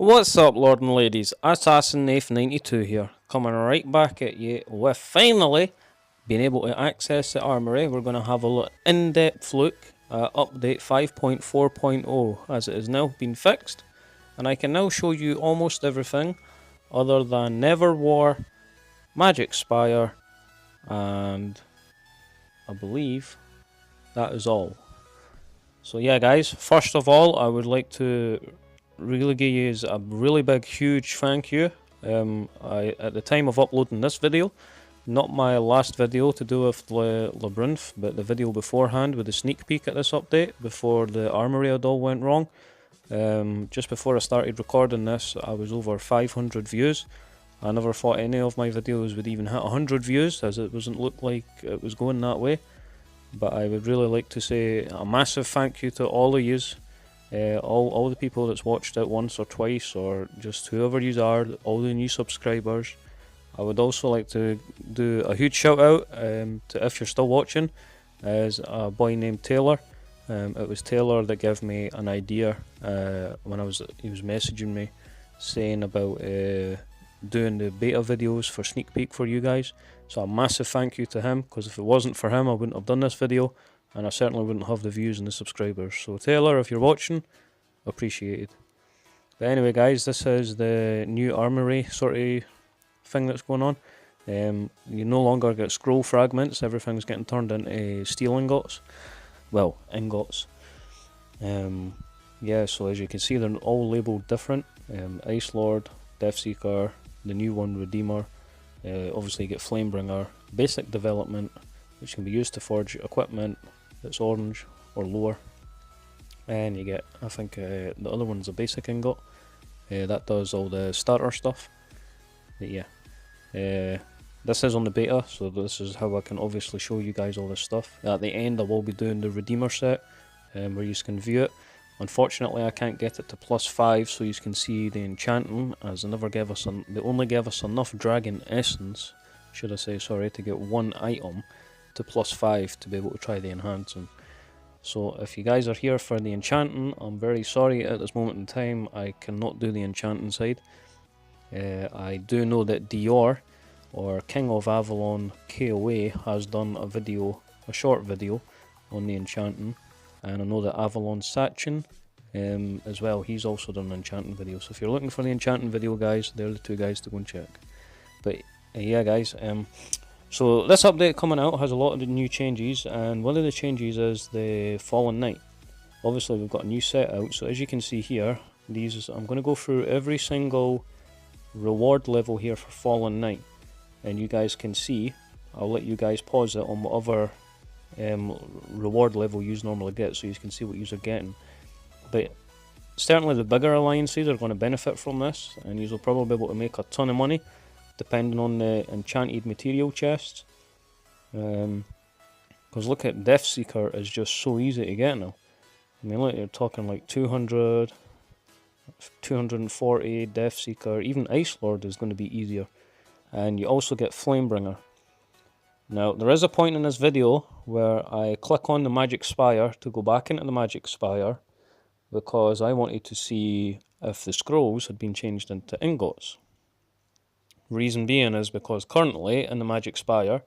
What's up, Lord and Ladies? Assassin Nath 92 here, coming right back at you with finally being able to access the armory. We're going to have a in-depth look at update 5.4.0 as it has now been fixed, and I can now show you almost everything other than Never War, Magic Spire, and I believe that is all. So yeah guys, first of all I would like to really give you a really big huge thank you. At the time of uploading this video, not my last video to do with Labyrinth, but the video beforehand with the sneak peek at this update before the armory had all went wrong. Just before I started recording this, I was over 500 views. I never thought any of my videos would even hit 100 views, as it doesn't look like it was going that way. But I would really like to say a massive thank you to all of yous. All the people that's watched it once or twice, or just whoever you are, all the new subscribers. I would also like to do a huge shout out to, if you're still watching, is a boy named Taylor. It was Taylor that gave me an idea when he was messaging me saying about doing the beta videos for sneak peek for you guys. So a massive thank you to him, because if it wasn't for him I wouldn't have done this video, and I certainly wouldn't have the views and the subscribers. So Taylor, if you're watching, appreciated. But anyway guys, this is the new armory sort of thing that's going on. You no longer get scroll fragments, everything's getting turned into steel ingots. Well, ingots. Yeah, so as you can see they're all labelled different. Ice Lord, Deathseeker, the new one Redeemer, obviously you get Flamebringer, basic development, which can be used to forge equipment that's orange or lower, and you get, I think the other one's a basic ingot, that does all the starter stuff. But yeah, this is on the beta, so this is how I can obviously show you guys all this stuff. At the end I will be doing the Redeemer set, where you can view it. Unfortunately I can't get it to +5 so you can see the enchanting, as they only gave us enough dragon essence, should I say, sorry, to get one item to +5 to be able to try the enhancing. So if you guys are here for the enchanting, I'm very sorry at this moment in time I cannot do the enchanting side. I do know that Dior, or King of Avalon KOA, has done a short video on the enchanting, and I know that Avalon Sachin as well, he's also done an enchanting video. So if you're looking for the enchanting video guys, they're the two guys to go and check. But yeah guys, so this update coming out has a lot of the new changes, and one of the changes is the Fallen Knight. Obviously we've got a new set out, so as you can see here, I'm going to go through every single reward level here for Fallen Knight, and you guys can see, I'll let you guys pause it on whatever reward level you normally get, so you can see what you're getting. But certainly the bigger alliances are going to benefit from this, and you'll probably be able to make a ton of money depending on the enchanted material chests. Because look at Deathseeker is just so easy to get now. I mean look, you're talking like 200, 240, Deathseeker, even Ice Lord is going to be easier. And you also get Flamebringer. Now there is a point in this video where I click on the Magic Spire to go back into the Magic Spire, because I wanted to see if the scrolls had been changed into ingots. Reason being is because currently in the Magic Spire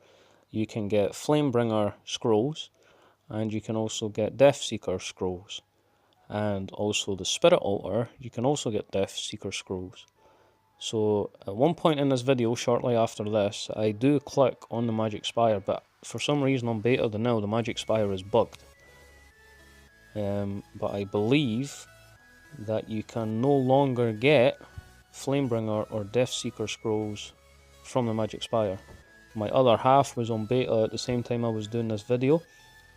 you can get Flamebringer scrolls, and you can also get Deathseeker scrolls, and also the Spirit Altar you can also get Deathseeker scrolls. So at one point in this video, shortly after this, I do click on the Magic Spire, but for some reason on beta now the Magic Spire is bugged. But I believe that you can no longer get Flamebringer or Deathseeker scrolls from the Magic Spire. My other half was on beta at the same time I was doing this video,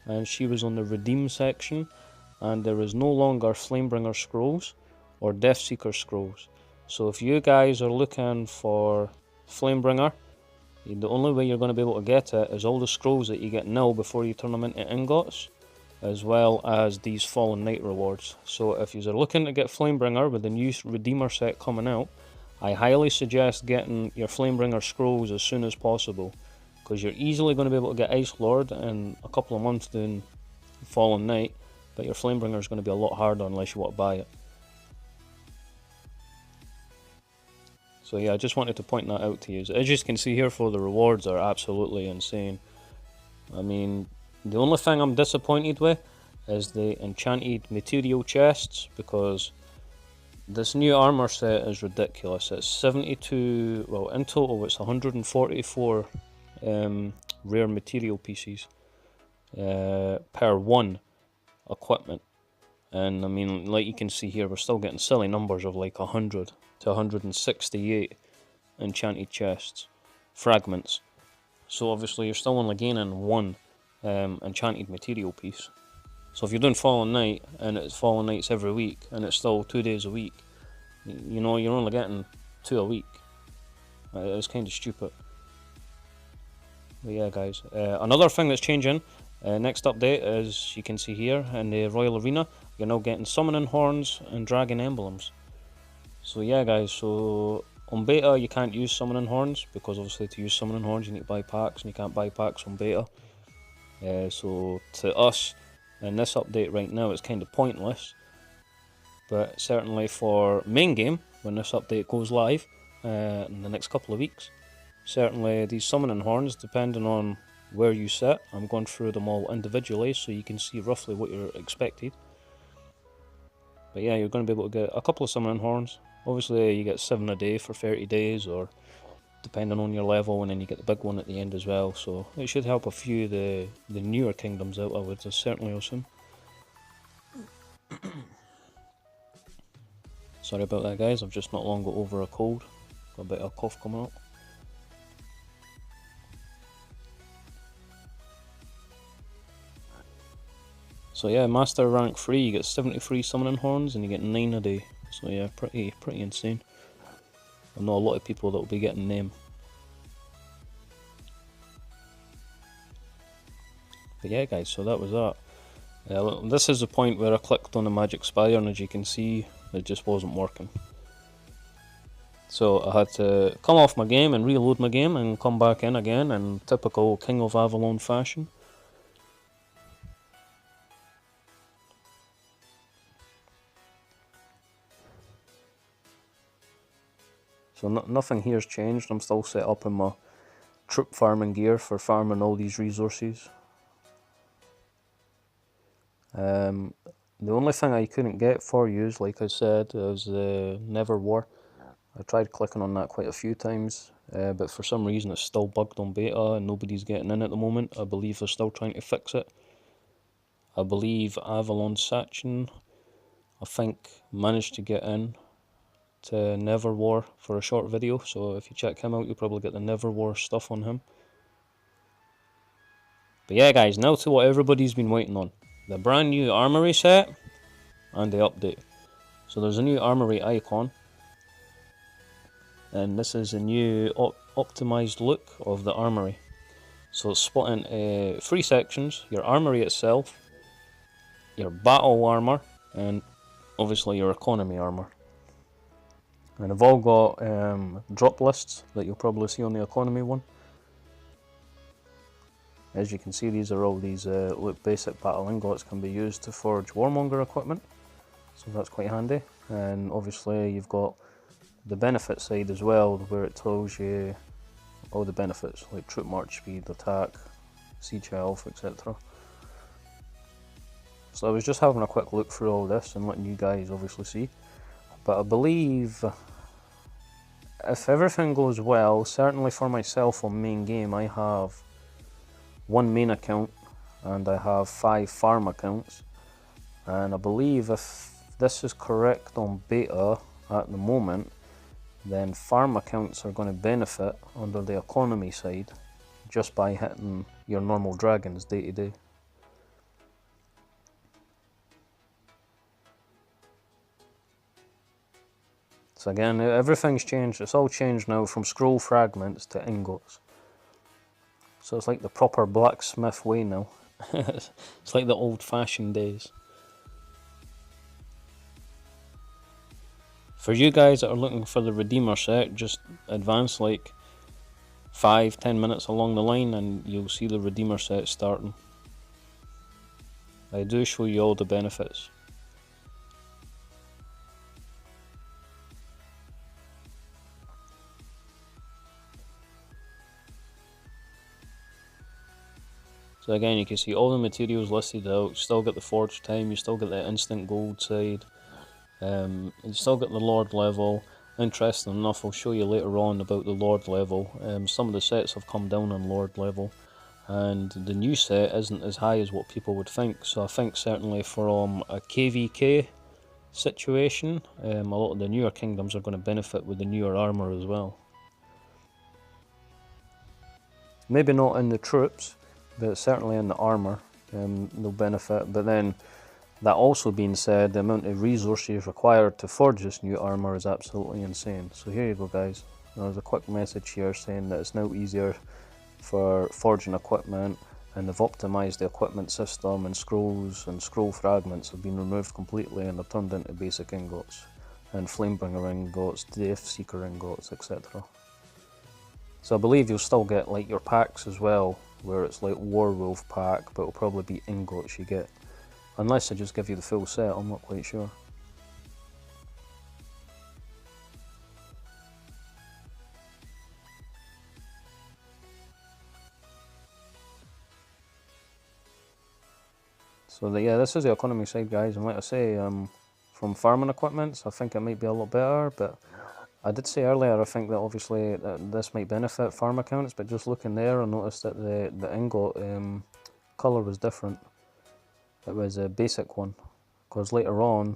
and she was on the Redeem section, and there is no longer Flamebringer scrolls or Deathseeker scrolls. So if you guys are looking for Flamebringer, the only way you're going to be able to get it is all the scrolls that you get now before you turn them into ingots, as well as these Fallen Knight rewards. So if you're looking to get Flamebringer with the new Redeemer set coming out, I highly suggest getting your Flamebringer scrolls as soon as possible, because you're easily going to be able to get Ice Lord in a couple of months doing Fallen Knight, but your Flamebringer is going to be a lot harder unless you want to buy it. So yeah, I just wanted to point that out to you. As you can see here, for the rewards are absolutely insane. I mean, the only thing I'm disappointed with is the enchanted material chests, because this new armor set is ridiculous. It's 72, well in total it's 144 rare material pieces per one equipment. And I mean, like you can see here, we're still getting silly numbers of like 100 to 168 enchanted chests, fragments. So obviously you're still only gaining one enchanted material piece. So if you're doing Fallen Night, and it's Fallen Nights every week, and it's still 2 days a week, you know, you're only getting 2 a week. It's kind of stupid. But yeah, guys. Another thing that's changing, next update, is you can see here in the Royal Arena, you're now getting summoning horns and dragon emblems. So yeah, guys, so on beta you can't use summoning horns, because obviously to use summoning horns you need to buy packs, and you can't buy packs on beta. So to us, in this update right now, it's kind of pointless. But certainly for main game, when this update goes live in the next couple of weeks, certainly these summoning horns, depending on where you sit, I'm going through them all individually so you can see roughly what you're expected. But yeah, you're going to be able to get a couple of summoning horns. Obviously you get 7 a day for 30 days, or depending on your level, and then you get the big one at the end as well. So it should help a few of the newer kingdoms out, I would certainly assume. Sorry about that, guys, I've just not long got over a cold. Got a bit of a cough coming up. So yeah, Master rank 3, you get 73 summoning horns and you get 9 a day. So yeah, pretty insane. I know a lot of people that will be getting them. But yeah, guys, so that was that. This is the point where I clicked on the Magic Spire, and as you can see, it just wasn't working. So I had to come off my game and reload my game and come back in again in typical King of Avalon fashion. So nothing here's changed. I'm still set up in my troop farming gear for farming all these resources. The only thing I couldn't get for you, like I said, was the Never War. I tried clicking on that quite a few times, but for some reason it's still bugged on beta and nobody's getting in at the moment. I believe they're still trying to fix it. I believe Avalon Sachin, I think, managed to get in to Never War for a short video, so if you check him out you'll probably get the Never War stuff on him. But yeah, guys, now to what everybody's been waiting on. The brand new armory set and the update. So there's a new armory icon, and this is a new optimized look of the armory. So it's split into 3 sections: your armory itself, your battle armor, and obviously your economy armor. And they've all got drop lists that you'll probably see on the economy one. As you can see, these are all these basic battle ingots can be used to forge warmonger equipment, so that's quite handy. And obviously you've got the benefit side as well, where it tells you all the benefits like troop march speed, attack, siege health, etc. So I was just having a quick look through all this and letting you guys obviously see. But I believe if everything goes well, certainly for myself on main game, I have 1 main account and I have 5 farm accounts. And I believe if this is correct on beta at the moment, then farm accounts are going to benefit under the economy side just by hitting your normal dragons day to day. So again, everything's changed. It's all changed now from scroll fragments to ingots. So it's like the proper blacksmith way now. It's like the old-fashioned days. For you guys that are looking for the Redeemer set, just advance like 5-10 minutes along the line and you'll see the Redeemer set starting. I do show you all the benefits. So again, you can see all the materials listed out. You still get the forge time, you still get the instant gold side, you still get the Lord level. Interesting enough, I'll show you later on about the Lord level. Some of the sets have come down on Lord level, and the new set isn't as high as what people would think. So I think certainly from a KVK situation, a lot of the newer kingdoms are going to benefit with the newer armour as well. Maybe not in the troops, but certainly in the armour, they'll benefit. But then, that also being said, the amount of resources required to forge this new armour is absolutely insane. So here you go, guys. There's a quick message here saying that it's now easier for forging equipment, and they've optimised the equipment system, and scrolls and scroll fragments have been removed completely and they're turned into basic ingots, and flamebringer ingots, death seeker ingots, etc. So I believe you'll still get like your packs as well, where it's like Warwolf pack, but it'll probably be ingots you get. Unless they just give you the full set, I'm not quite sure. So yeah, this is the economy side, guys, and like I say, from farming equipments, I think it might be a lot better, but I did say earlier, I think that obviously this might benefit farm accounts, but just looking there, I noticed that the ingot colour was different. It was a basic one, because later on,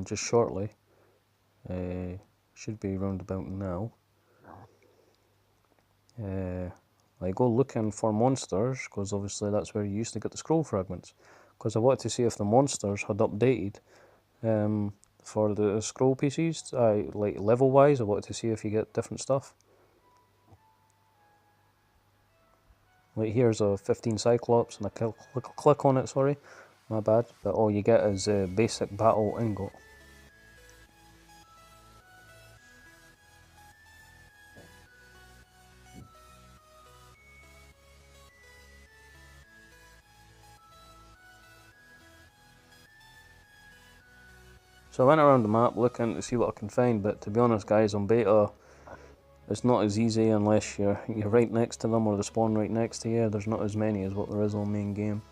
just shortly, should be round about now, I go looking for monsters, because obviously that's where you used to get the scroll fragments, because I wanted to see if the monsters had updated for the scroll pieces. Like level wise, I wanted to see if you get different stuff. Like here's a 15 Cyclops, and I click on it, sorry, my bad, but all you get is a basic battle ingot. So I went around the map looking to see what I can find, but to be honest, guys, on beta, it's not as easy unless you're right next to them or they spawn right next to you. There's not as many as what there is on main game.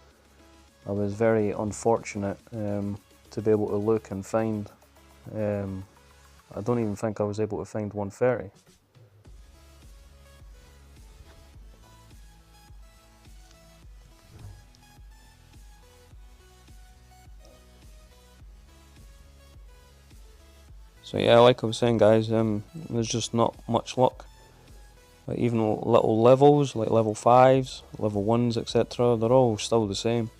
I was very unfortunate to be able to look and find. I don't even think I was able to find 130. So yeah, like I was saying, guys, there's just not much luck. Like even little levels, like level 5s, level 1s, etc., they're all still the same.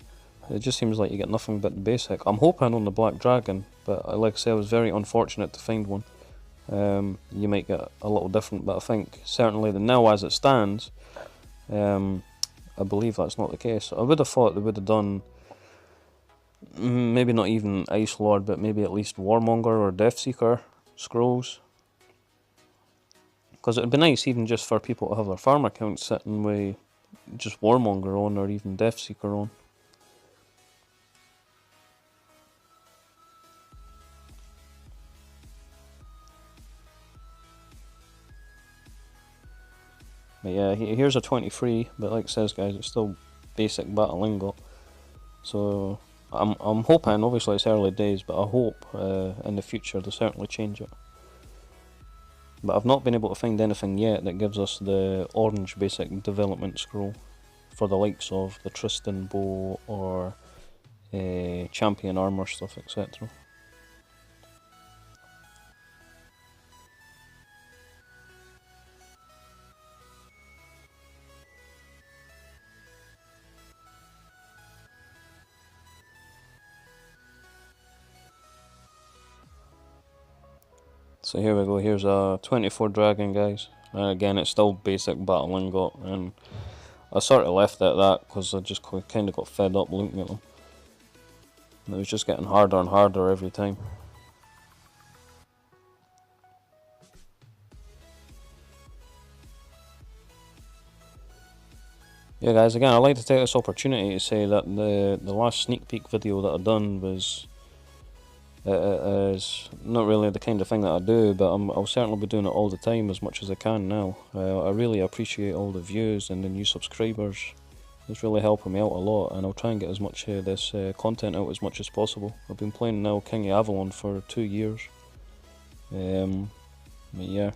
It just seems like you get nothing but the basic. I'm hoping on the Black Dragon, but like I say, I was very unfortunate to find one. You might get a little different, but I think certainly the now as it stands, I believe that's not the case. I would have thought they would have done maybe not even Ice Lord, but maybe at least Warmonger or Deathseeker scrolls. Because it would be nice even just for people to have their farm accounts sitting with just Warmonger on or even Deathseeker on. But yeah, here's a 23, but like it says, guys, it's still basic battle ingot. So I'm hoping, obviously it's early days, but I hope in the future they'll certainly change it. But I've not been able to find anything yet that gives us the orange basic development scroll for the likes of the Tristan bow or champion armor stuff, etc. So here we go, here's a 24 dragon, guys. And again, it's still basic battle ingot, and I sort of left it at that because I just kind of got fed up looking at them. And it was just getting harder and harder every time. Yeah, guys, again, I'd like to take this opportunity to say that the last sneak peek video that I've done was is not really the kind of thing that I do, but I'll certainly be doing it all the time as much as I can now. I really appreciate all the views and the new subscribers. It's really helping me out a lot, and I'll try and get as much of this content out as much as possible. I've been playing now King of Avalon for 2 years. But yeah.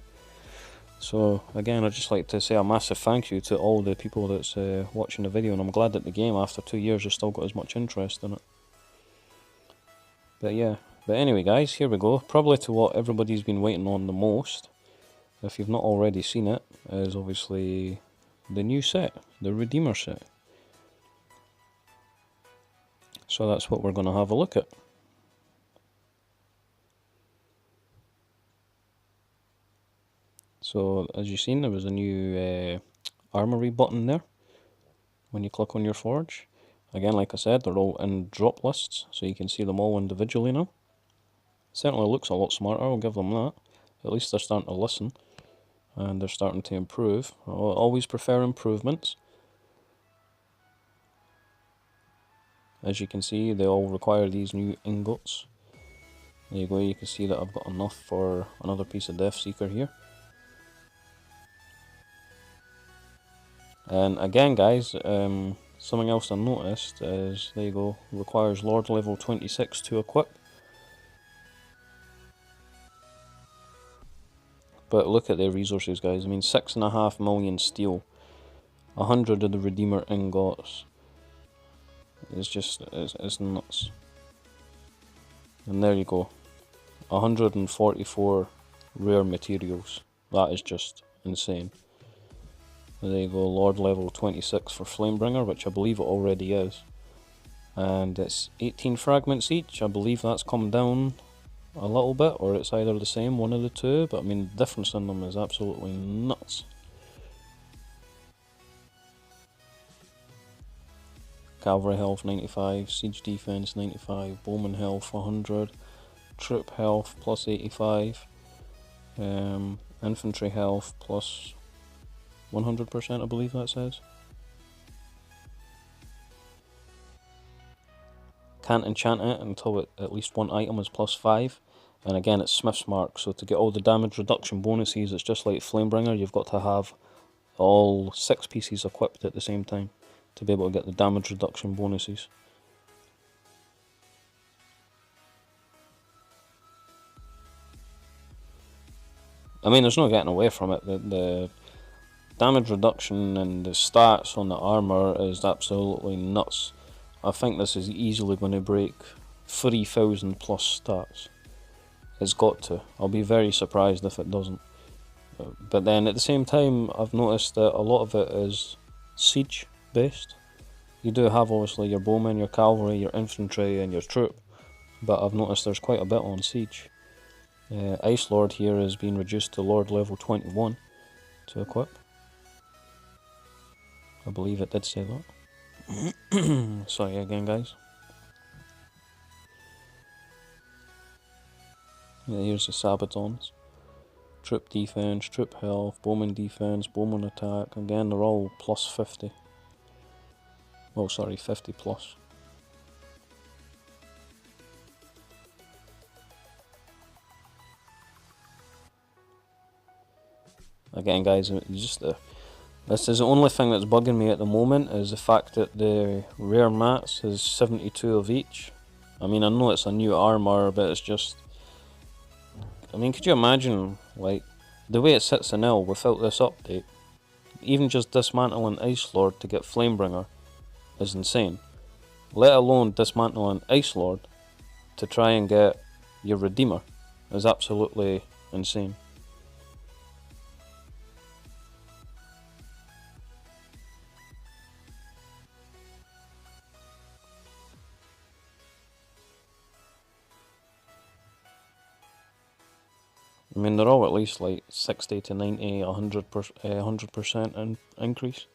So again, I'd just like to say a massive thank you to all the people that's watching the video, and I'm glad that the game after 2 years has still got as much interest in it. But yeah, but anyway guys, here we go. Probably to what everybody's been waiting on the most, if you've not already seen it, is obviously the new set, the Redeemer set. So that's what we're going to have a look at. So as you've seen, there was a new armory button there when you click on your forge. Again, like I said, they're all in drop lists, so you can see them all individually now. Certainly looks a lot smarter, I'll give them that. At least they're starting to listen, and they're starting to improve. I always prefer improvements. As you can see, they all require these new ingots. There you go, you can see that I've got enough for another piece of Death Seeker here. And again guys, something else I noticed is, there you go, requires Lord level 26 to equip. But look at their resources guys, I mean 6.5 million steel, 100 of the Redeemer ingots. It's just, it's nuts. And there you go, 144 rare materials. That is just insane. There you go, Lord level 26 for Flamebringer, which I believe it already is. And it's 18 fragments each. I believe that's come down a little bit, or it's either the same, one of the two, but I mean the difference in them is absolutely nuts. Cavalry health 95, siege defense 95, bowman health 100, troop health plus 85, infantry health plus 100%, I believe that says. Can't enchant it until at least one item is plus 5, and again it's Smith's Mark, so to get all the damage reduction bonuses, it's just like Flamebringer, you've got to have all 6 pieces equipped at the same time to be able to get the damage reduction bonuses. I mean, there's no getting away from it. The damage reduction and the stats on the armour is absolutely nuts. I think this is easily going to break 3,000 plus stats. It's got to. I'll be very surprised if it doesn't. But then at the same time, I've noticed that a lot of it is siege based. You do have obviously your bowmen, your cavalry, your infantry and your troop, but I've noticed there's quite a bit on siege. Ice Lord here has been reduced to Lord level 21 to equip. I believe it did say that. Sorry again guys. Yeah, here's the Sabatons. Troop defense, troop health, bowman defense, bowman attack. Again, they're all plus 50. Oh, sorry, 50 plus. Again, guys, just this is the only thing that's bugging me at the moment, is the fact that the rare mats is 72 of each. I mean, I know it's a new armor, but it's just, I mean, could you imagine, like, the way it sits in L without this update? Even just dismantling Ice Lord to get Flamebringer is insane. Let alone dismantling Ice Lord to try and get your Redeemer is absolutely insane. I mean, they're all at least like 60 to 90, 100% increase.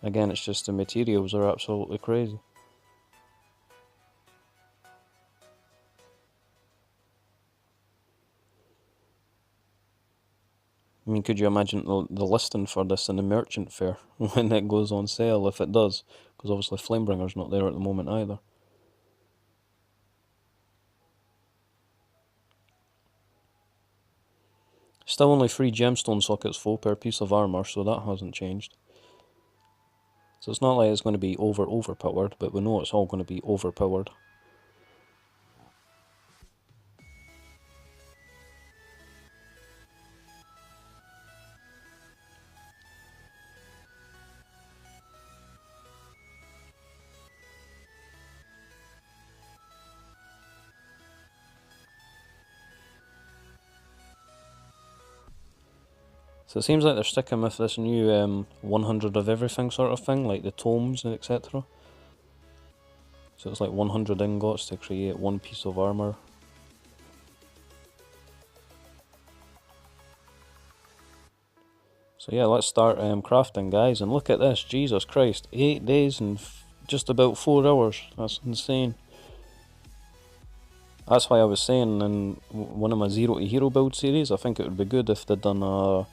Again, it's just the materials are absolutely crazy. I mean, could you imagine the listing for this in the merchant fair when it goes on sale, if it does? Because obviously Flamebringer's not there at the moment either. Still only 3 gemstone sockets full per piece of armour, so that hasn't changed. So it's not like it's going to be overpowered, but we know it's all going to be overpowered. So it seems like they're sticking with this new 100 of everything sort of thing, like the tomes and etc. So it's like 100 ingots to create one piece of armour. So yeah, let's start crafting, guys, and look at this, Jesus Christ, 8 days and just about 4 hours, that's insane. That's why I was saying in one of my Zero to Hero build series, I think it would be good if they'd done a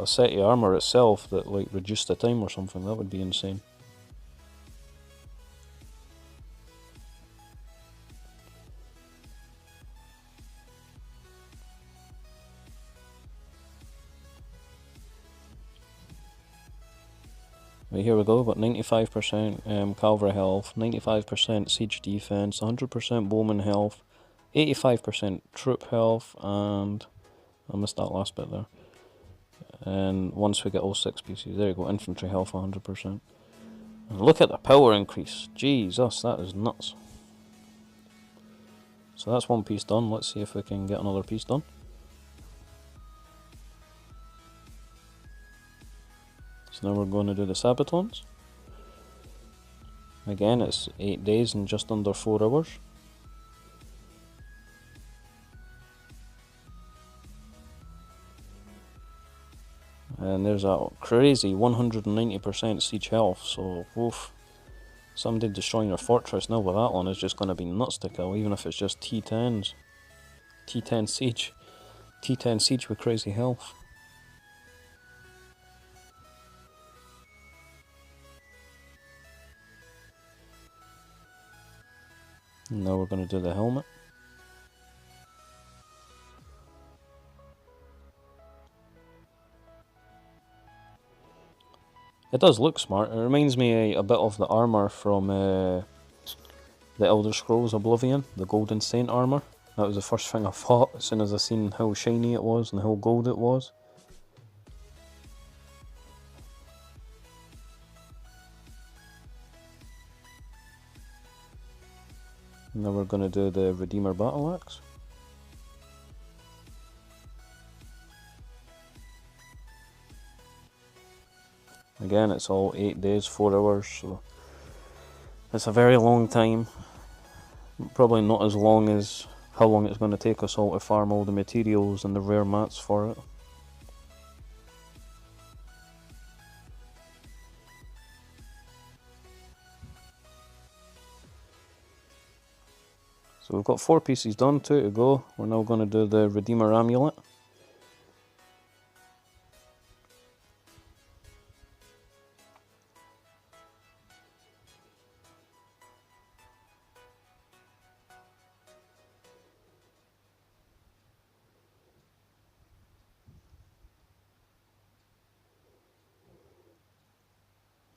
set of armour itself that like reduced the time or something. That would be insane. Right, here we go, got 95% cavalry health, 95% siege defense, 100% bowman health, 85% troop health, and I missed that last bit there. And once we get all 6 pieces, there you go, infantry health 100%. And look at the power increase, Jesus, that is nuts. So that's one piece done, let's see if we can get another piece done. So now we're going to do the Sabatons. Again, it's 8 days and just under 4 hours. And there's a crazy 190% siege health, so oof. Somebody destroying your fortress now with that one is just going to be nuts to kill, even if it's just T10s. T10 siege. T10 siege with crazy health. And now we're going to do the helmet. It does look smart. It reminds me a bit of the armour from the Elder Scrolls Oblivion, the Golden Saint armour. That was the first thing I thought as soon as I seen how shiny it was and how gold it was. And now we're going to do the Redeemer Battle Axe. Again, it's all 8 days, 4 hours, so it's a very long time. Probably not as long as how long it's going to take us all to farm all the materials and the rare mats for it. So we've got 4 pieces done, 2 to go. We're now going to do the Redeemer Amulet.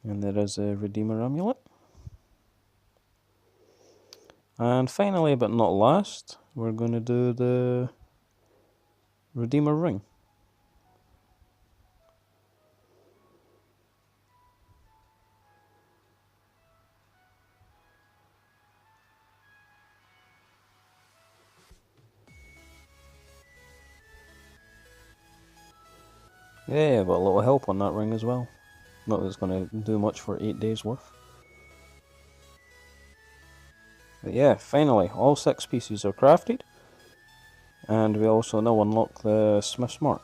And there is a Redeemer Amulet. And finally, but not last, we're going to do the Redeemer Ring. Yeah, but a little help on that ring as well. Not that it's going to do much for 8 days worth. But yeah, finally, all 6 pieces are crafted. And we also now unlock the Smith's Mark.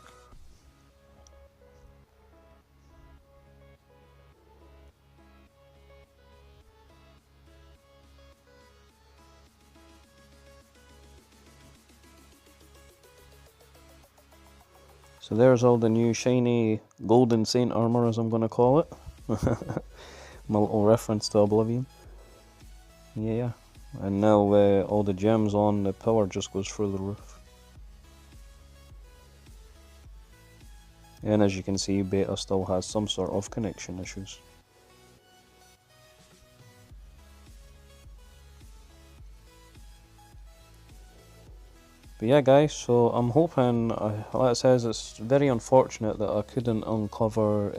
So there's all the new shiny Golden Saint armor, as I'm going to call it. My little reference to Oblivion. Yeah, and now all the gems on the power just goes through the roof. And as you can see, beta still has some sort of connection issues. But yeah guys, so I'm hoping, like it says, it's very unfortunate that I couldn't cover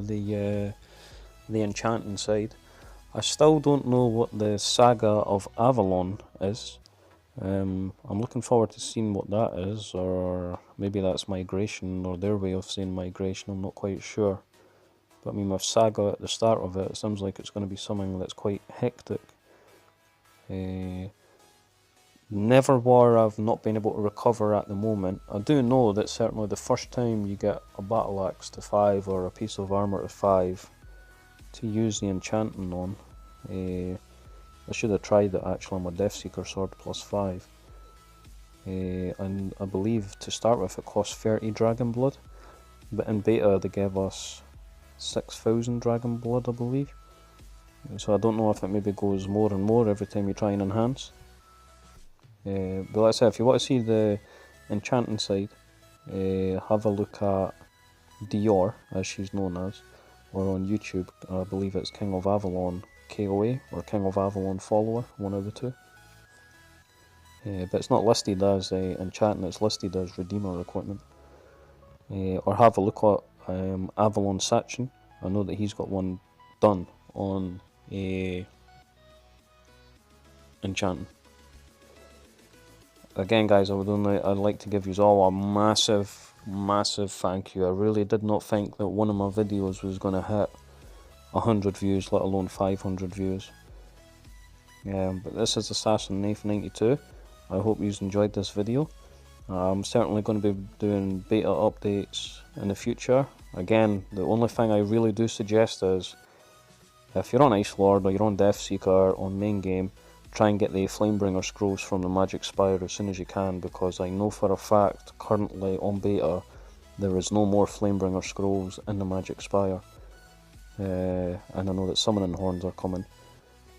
the enchanting side. I still don't know what the Saga of Avalon is. I'm looking forward to seeing what that is, or maybe that's migration, or their way of saying migration, I'm not quite sure. But I mean, with Saga at the start of it, it seems like it's going to be something that's quite hectic. Neverwar I've not been able to recover at the moment. I do know that certainly the first time you get a battle axe to 5 or a piece of armour to 5 to use the enchanting on, I should have tried it actually on my Deathseeker sword plus 5. And I believe to start with it costs 30 dragon blood, but in beta they gave us 6,000 dragon blood I believe. So I don't know if it maybe goes more and more every time you try and enhance. But like I said, if you want to see the enchanting side, have a look at Dior, as she's known as, or on YouTube. I believe it's King of Avalon KOA or King of Avalon follower, one of the two. But it's not listed as enchanting, it's listed as redeemer equipment. Or have a look at Avalon Sachin. I know that he's got one done on enchanting. Again guys, I'd like to give you all a massive thank you. I really did not think that one of my videos was going to hit 100 views, let alone 500 views. But this is Assassin Knife 92. I hope you enjoyed this video. I'm certainly going to be doing beta updates in the future. Again, the only thing I really do suggest is, if you're on Ice Lord or you're on Deathseeker on main game, try and get the Flamebringer scrolls from the Magic Spire as soon as you can, because I know for a fact currently on beta there is no more Flamebringer scrolls in the Magic Spire. And I know that Summoning Horns are coming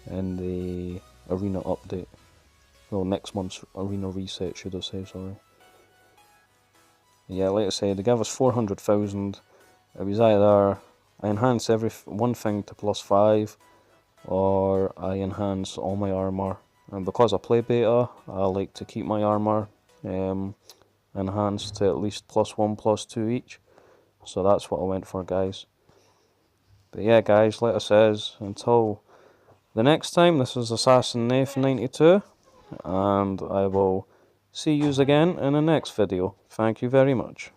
in the arena update. Well, next month's arena reset, should I say, sorry. Yeah, like I said, they gave us 400,000. It was either I enhance one thing to plus 5, or I enhance all my armour. And because I play beta, I like to keep my armour enhanced to at least plus 1, plus 2 each. So that's what I went for, guys. But yeah, guys, like I says, until the next time, this is Assassin Knife 92, and I will see yous again in the next video. Thank you very much.